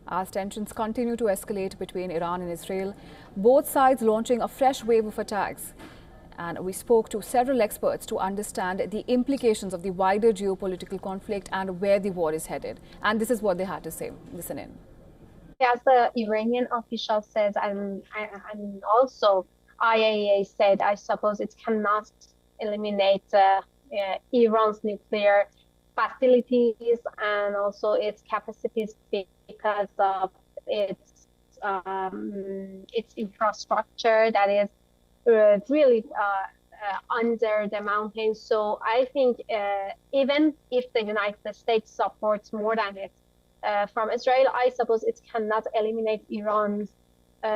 as tensions continue to escalate between Iran and Israel, both sides launching a fresh wave of attacks. And we spoke to several experts to understand the implications of the wider geopolitical conflict and where the war is headed. And this is what they had to say. Listen in. As the Iranian official says, and also IAEA said, I suppose it cannot eliminate Iran's nuclear facilities and also its capacities because of its infrastructure that is really under the mountains. So I think even if the United States supports more than it from Israel, I suppose it cannot eliminate Iran's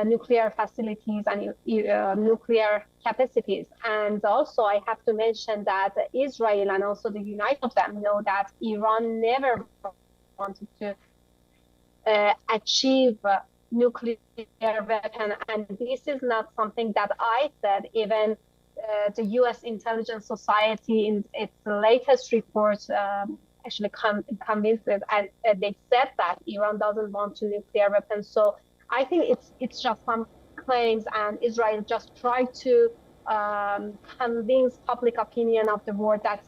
nuclear facilities and nuclear capacities. And also I have to mention that Israel and also the United of them know that Iran never wanted to achieve nuclear weapon. And this is not something that I said. Even the U.S. Intelligence Society in its latest report actually convinced it, and they said that Iran doesn't want nuclear weapons. So I think it's just some claims, and Israel just tried to convince public opinion of the world that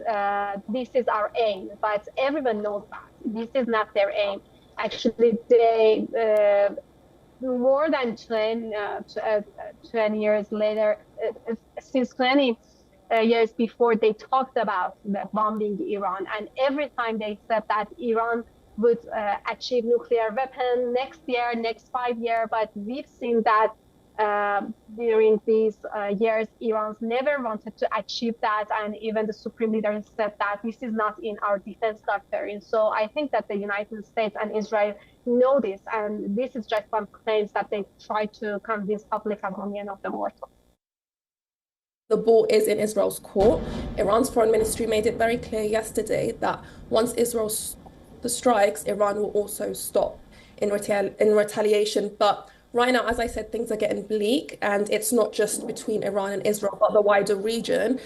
this is our aim. But everyone knows that this is not their aim. Actually, they more than 20 years later, since 20 years before, they talked about bombing Iran. And every time they said that Iran would achieve nuclear weapon next year, next 5 years. But we've seen that during these years, Iran's never wanted to achieve that. And even the Supreme Leader said that this is not in our defense doctrine. So I think that the United States and Israel know this. And this is just some claims that they try to convince public opinion of the world. The ball is in Israel's court. Iran's foreign ministry made it very clear yesterday that once Israel strikes, Iran will also stop in retaliation. But right now, as I said, things are getting bleak, and it's not just between Iran and Israel, but the wider region.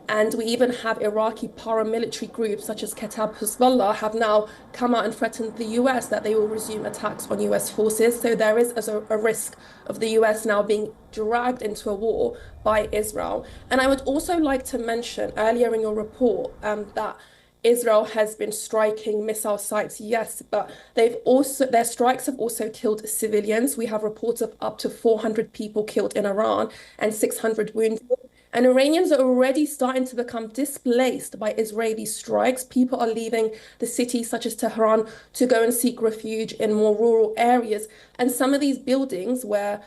And we even have Iraqi paramilitary groups such as Kataib Hezbollah have now come out and threatened the US that they will resume attacks on US forces. So there is a risk of the US now being dragged into a war by Israel. And I would also like to mention earlier in your report that Israel has been striking missile sites, yes, but their strikes have also killed civilians. We have reports of up to 400 people killed in Iran and 600 wounded. And Iranians are already starting to become displaced by Israeli strikes. People are leaving the cities such as Tehran to go and seek refuge in more rural areas. And some of these buildings where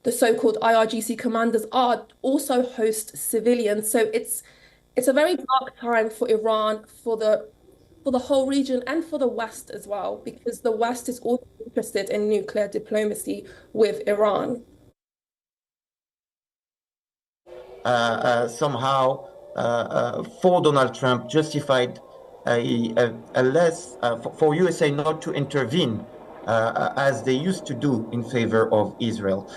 the so-called IRGC commanders are also host civilians. So it's a very dark time for Iran, for the whole region, and for the West as well, because the West is also interested in nuclear diplomacy with Iran. Somehow, for Donald Trump, justified for USA not to intervene as they used to do in favor of Israel.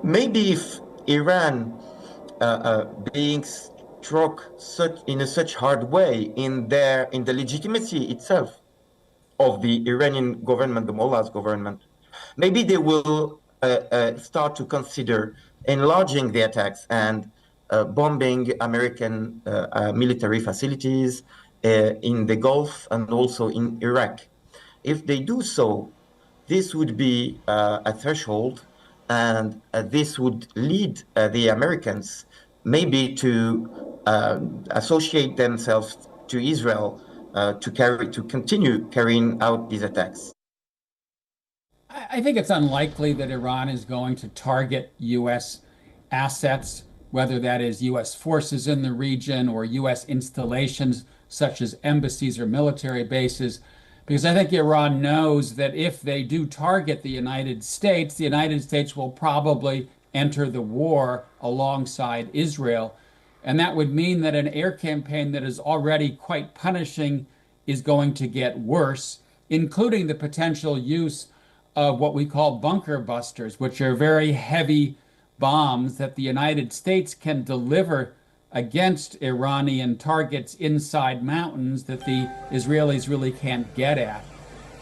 Maybe if Iran being struck in a such hard way in the legitimacy itself of the Iranian government, the Mullah's government, maybe they will start to consider enlarging the attacks and bombing American military facilities in the Gulf and also in Iraq. If they do so, this would be a threshold, and this would lead the Americans maybe to associate themselves to Israel to continue carrying out these attacks. I think it's unlikely that Iran is going to target U.S. assets, whether that is U.S. forces in the region or U.S. installations such as embassies or military bases, because I think Iran knows that if they do target the United States will probably enter the war alongside Israel. And that would mean that an air campaign that is already quite punishing is going to get worse, including the potential use of what we call bunker busters, which are very heavy bombs that the United States can deliver against Iranian targets inside mountains that the Israelis really can't get at.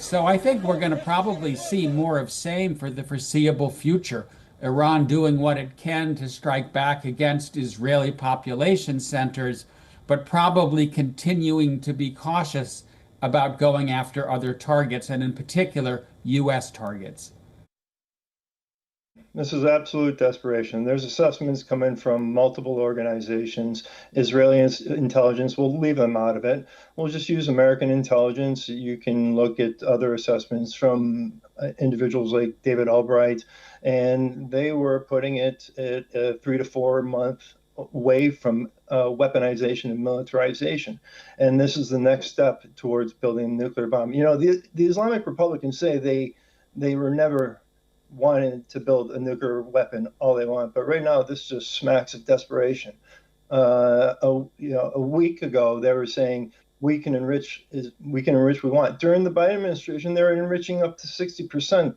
So I think we're going to probably see more of same for the foreseeable future. Iran doing what it can to strike back against Israeli population centers, but probably continuing to be cautious about going after other targets, and in particular, U.S. targets. This is absolute desperation. There's assessments coming from multiple organizations. Israeli intelligence, we'll leave them out of it. We'll just use American intelligence. You can look at other assessments from individuals like David Albright, and they were putting it at a 3 to 4 month away from weaponization and militarization. And this is the next step towards building a nuclear bomb. You know, the Islamic Republicans say they were never wanted to build a nuclear weapon all they want, but right now this just smacks of desperation. A week ago they were saying we can enrich we want. During the Biden administration, they were enriching up to 60%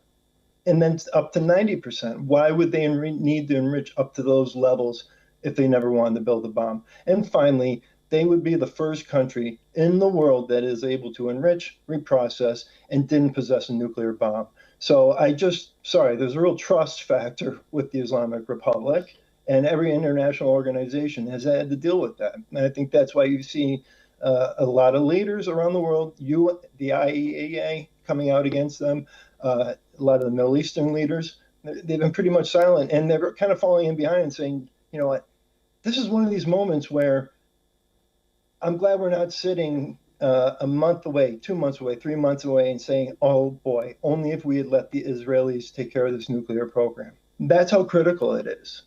and then up to 90%. Why would they need to enrich up to those levels if they never wanted to build a bomb? And finally, they would be the first country in the world that is able to enrich, reprocess, and didn't possess a nuclear bomb. So there's a real trust factor with the Islamic Republic, and every international organization has had to deal with that. And I think that's why you see a lot of leaders around the world, the IAEA coming out against them, a lot of the Middle Eastern leaders, they've been pretty much silent, and they're kind of falling in behind and saying, you know what, this is one of these moments where I'm glad we're not sitting a month away, 2 months away, 3 months away and saying, oh boy, only if we had let the Israelis take care of this nuclear program. That's how critical it is.